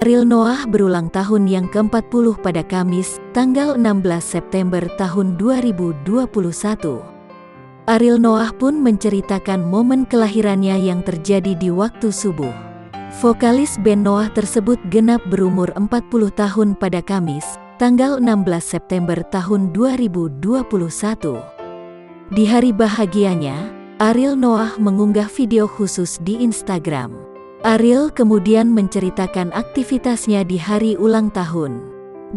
Ariel Noah berulang tahun yang ke-40 pada Kamis, tanggal 16 September tahun 2021. Ariel Noah pun menceritakan momen kelahirannya yang terjadi di waktu subuh. Vokalis band Noah tersebut genap berumur 40 tahun pada Kamis, tanggal 16 September tahun 2021. Di hari bahagianya, Ariel Noah mengunggah video khusus di Instagram. Ariel kemudian menceritakan aktivitasnya di hari ulang tahun.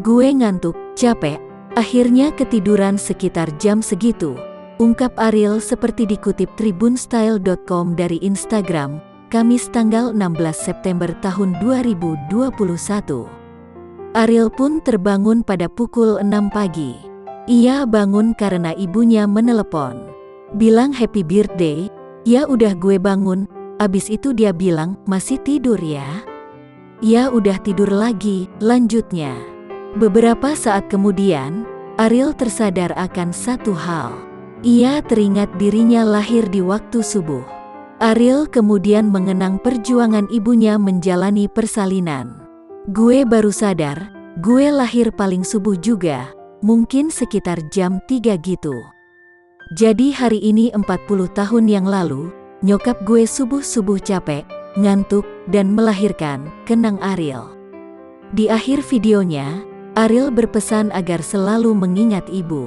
"Gue ngantuk, capek, akhirnya ketiduran sekitar jam segitu," ungkap Ariel seperti dikutip tribunstyle.com dari Instagram, Kamis tanggal 16 September tahun 2021. Ariel pun terbangun pada pukul 6 pagi. Ia bangun karena ibunya menelepon. Bilang happy birthday, "Ya udah gue bangun." Abis itu dia bilang, "Masih tidur ya?" "Ya udah tidur lagi," lanjutnya. Beberapa saat kemudian, Ariel tersadar akan satu hal. Ia teringat dirinya lahir di waktu subuh. Ariel kemudian mengenang perjuangan ibunya menjalani persalinan. "Gue baru sadar, gue lahir paling subuh juga, mungkin sekitar jam 3 gitu. Jadi hari ini 40 tahun yang lalu, nyokap gue subuh-subuh capek, ngantuk, dan melahirkan," kenang Ariel. Di akhir videonya, Ariel berpesan agar selalu mengingat ibu.